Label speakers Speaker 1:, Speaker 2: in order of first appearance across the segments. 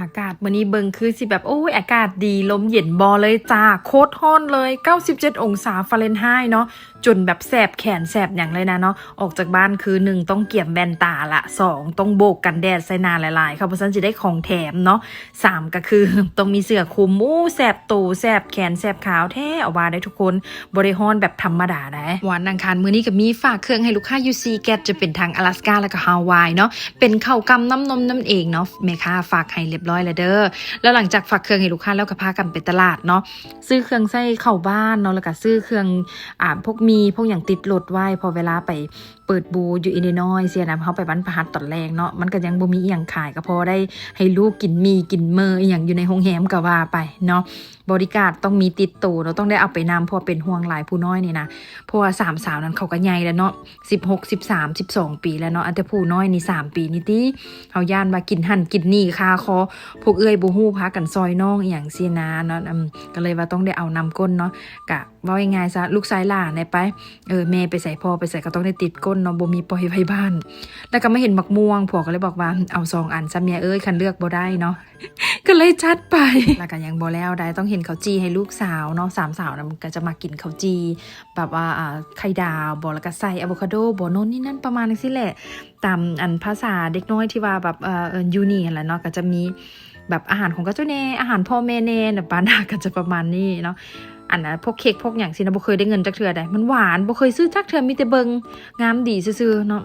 Speaker 1: อากาศมื้อนี้เบิ่งคือสิแบบโอ้ยอากาศดีลมเย็นบ่เลยจ้าโคตรร้อนเลย97องศาฟาเรนไฮต์เนาะจนแบบแสบแขนแสบหยังเลยนะเนาะออกจากบ้านคือ1ต้องเกี่ยมแว่นตาละ2ต้องโบกกันแดดใส่หน้าหลายๆค่ะเพราะฉะนั้นสิได้ของแถมเนาะ3ก็คือต้องมีเสื้อคลุมแสบตูแสบแขนแสบขาวแท้เอาว่าได้ทุกคนบ่ได้ร้อนแบบธรรมดานะวันอังคารมื้อนี้ก็มีฝากเครื่องให้ลูกค้าอยู่ซีแกตจะเป็นทาง阿拉斯加แล้วก็ฮาวายเนาะเป็นข้าวกำน้ำนมนั่นเองเนาะแม่ค้าฝากให้เรียบร้อยแล้วเด้อแล้วหลังจากฝากเครื่องให้ลูกค้าแล้วก็พากันไปตลาดเนาะซื้อเครื่องใส่เข้าบ้านเนาะแล้วก็ซื้อเครื่องพวกอย่างติดรถไว้พอเวลาไปเปิดบูอยู่อิลลินอยส์เสียนะเขาไปบ้านประหัตตอนแรงเนาะมันก็ยังบ่มีอีหยังขายก็พอได้ให้ลูกกินกินเมออีหยังอยู่ในโรงแรมก็ว่าไปเนาะบริการต้องมีติดตัวเราต้องได้เอาไปนำเพราะเป็นห่วงหลายผู้น้อยนี่นะเพราะว่า3สาวนั้นเขาก็ใหญ่แล้วเนาะ16 13 12ปีแล้วเนาะอันแต่ผู้น้อยนี่3ปีนี่ติเฮาย่านว่ากินหั่นกินนี่คาคอพวกเอ้ยบ่ฮู้พากันซอยน้องอีหยังเสียนะเนาะก็เลยว่าต้องได้เอานำก้นเนาะกะว่ายังไงซะลูกชายหลานได้ไปแม่ไปใส่พ่อไปใส่ก็ต้องได้ติดก้นเนาะบ่มีปล่อยไว้บ้านแล้วก็ไม่เห็นมักม่วงผัวก็เลยบอกว่าเอา2อันซะเมียคันเลือกบ่ได้เนาะก็เลยจัดไปแล้วก็ยังบ่แล้วได้ต้องเห็นข้าวจีให้ลูกสาวเนาะ3สาวนะมันก็จะมากินข้าวจีแบบว่าไข่ดาวบ่แล้วก็ใส่อะโวคาโดบ่โน่นนี่นั่นประมาณนั้นสิแหละตามอันภาษาเด็กน้อยที่ว่าแบบยูนี่แหละเนาะก็จะมีแบบอาหารของก็เจ้าแน่อาหารพ่อแม่แน่แบบปานน่ะก็จะประมาณนี้เนาะอันน่ะพวกเค้กพวกอย่างสินะบ่เคยได้เงินจักเทื่อใดมันหวานบ่เคยซื้อจักเทื่อมีแต่เบิงงามดีซื่อๆเนาะ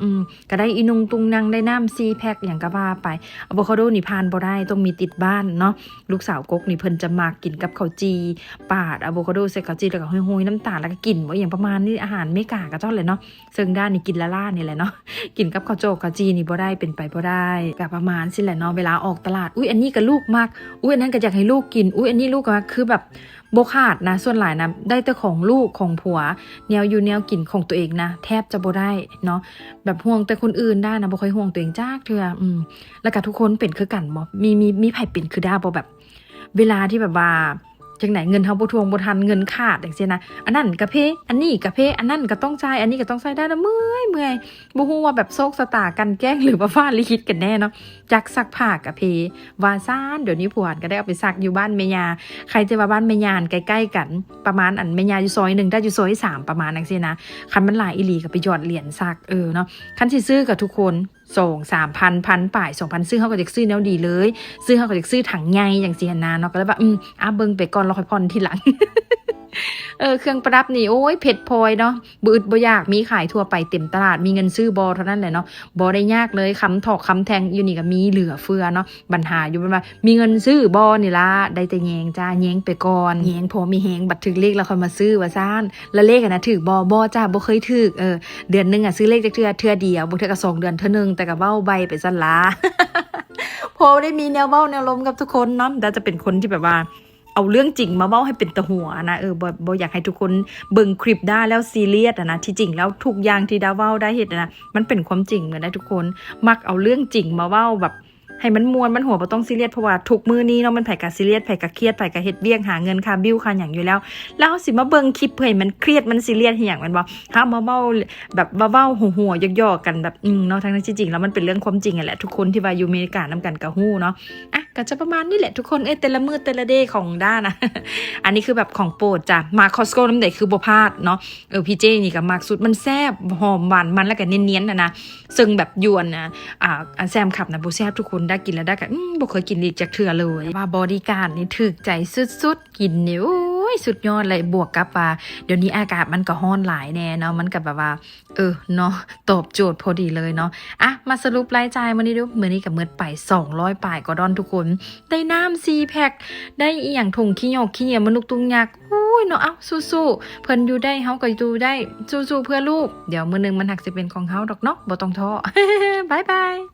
Speaker 1: ก็ได้อีนุงตุงนางได้น้ำ4แพ็คอย่างก็ว่าไปอะโวคาโดนี่พานบ่ได้ต้องมีติดบ้านเนาะลูกสาวกกนี่เพิ่นจะมากินกับข้าวจีปาดอะโวคาโดใส่ข้าวจีแล้วก็ห้อยๆน้ำตาลแล้วก็กินบ่อย่างประมาณนี้อาหารเมกาก็จ้อนเลยเนาะซึ่งด้านนี่กินละล่านี่แหละเนาะกินกับข้าวโจ๊กข้าวจีนี่บ่ได้เป็นไปบ่ได้ก็ประมาณสิแหละเนาะเวลาออกตลาดอุ๊ยอันนี้ก็ลูกมักอุ๊ยอันนั้นก็อยากให้ลูกกินอุ๊ยอันนี้ลูกก็คือแบบโบขาดนะส่วนหลายนะได้แต่ของลูกของผัวแนวอยู่แนวกินของตัวเองนะแทบจะบ่ได้เนาะแบบห่วงแต่คนอื่นได้นะบ่ค่อยห่วงตัวเองจ้าเทื่อแล้วก็ทุกคนเป็นคือกันบ่มีไผเป็นคือได้บ่แบบเวลาที่แบบว่าจังไหนเงินเฮาบ่ทวงบ่ทันเงินขาดจังซี่นะอันนั้นก็เพอันนี้ก็เพอันนั้นก็ต้องจ่ายอันนี้ก็ต้องใช้ได้นะเมื่อยบ่ฮู้ว่าแบบโชคชะตากันแกล้งหรือว่าฟ้าลิขิตกันแน่เนาะจักซักผ้าก็เพว่าซ่านเดี๋ยวนี้ผัวก็ได้เอาไปซักอยู่บ้านแม่ย่าใครจะว่าบ้านแม่ย่าใกล้ๆกันประมาณอันแม่ย่าอยู่ซอย1ได้อยู่ซอย3ประมาณจังซี่นะคันมันหลายอีหลีก็ไปหยอดเหรียญซักเนาะคันสิซื้อกับทุกคน2-3,000 พันป่าย 2,000 ซื้อเขาก็จะซื้อแนวดีเลยซื้อเขาก็จะซื้อถังใหญ่อย่างสินะเนาะก็เลยว่าเบิ่งไปก่อนแล้วค่อยผ่อนทีหลัง เครื่องประดับนี่โอ้ยเพชรพลอยเนาะบ่อึดบ่อยากมีขายทั่วไปเต็มตลาดมีเงินซื้อบอเท่านั้นแหละเนาะบ่ได้ยากเลยคำถอกคำแทงอยู่นี่ก็มีเหลือเฟือเนาะปัญหาอยู่ประมาณมีเงินซื้อบอนี่ล่ะได้แต่แยงจ้าแยงไปก่อนแยงพอมีแฮงบัตรถึกเลขแล้วค่อยมาซื้อว่าซ่านแล้วเลขนะถึกบ่จ้าบ่เคยถึกเดือนนึงซื้อเลขจักเทื่อเดียวบ่เทื่อก็2เดือนเทื่อนึงแต่ก็เว้าใบไปซั่นล่ะ พอได้มีแนวเว้าแนวลมกับทุกคนเนาะแต่จะเป็นคนที่แบบว่าเอาเรื่องจริงมาเว้าให้เป็นตะหัวนะบ่อยากให้ทุกคนเบิ่งคลิปได้แล้วซีเรียสนะที่จริงแล้วทุกอย่างที่ดาเว้าได้เฮ็ดนะมันเป็นความจริงเหมือนได้ทุกคนมักเอาเรื่องจริงมาเว้าแบบให้มันมวนมันหัวบ่ต้องซีเรียสเพราะว่าทุกมื้อนี้เนาะมันไผก็ซีเรียสไผก็เครียดไผก็เฮ็ดเบี้ยงหาเงินค่าบิลค่าหยังอยู่แล้วสิมาเบิ่งคลิปเพื่อให้มันเครียดมันซีเรียสอีหยังแม่นบ่ถ้ามาเว้าแบบเว้าหัวๆย่อๆกันแบบเนาะทั้งที่จริงแล้วมันเป็นเรื่องความจริงนั่นแหละทุกคนที่ว่าอยู่อเมริกานำกันก็ฮู้เนาะก็จะประมาณนี้แหละทุกคนแต่ละมื้อแต่ละเดย์ของด้านะ อันนี้คือแบบของโปรดจ้ะมาคอสโก้น้ำเด็กคือบ่พลาดเนาะพี่เจนี่ก็มักสุดมันแซ่บหอมหวานมันแล้วก็เนียนๆนะซึ่งแบบยวนนะอันแซมขับนะบ่แซ่บทุกคนได้กินแล้วได้ก็บ่เคยกินอีกจักเทื่อเลยว่าบริการนี่ถูกใจสุดๆกินนี่โอ้ยสุดยอดเลยบวกกับว่าเดี๋ยวนี้อากาศมันก็ร้อนหลายแน่เนาะมันก็แบบว่าเนาะตอบโจทย์พอดีเลยเนาะมาสรุปรายจ่ายมื้อนี้ดูมื้อนี้ก็มื้อไป200ป่ายก็ดอนทุกคนได้น้ำ4แพ็คได้อีหยังถุงขี้หยอกขี้เหยียบมันลูกตุ้งยักษ์โอ้ยเนาะสู้ๆเพิ่นอยู่ได้เฮาก็อยู่ได้สู้ๆเพื่อลูกเดี๋ยวมื้อนึงมันหักสิเป็นของเฮาดอกเนาะบ่ต้องท้อ บ๊ายบาย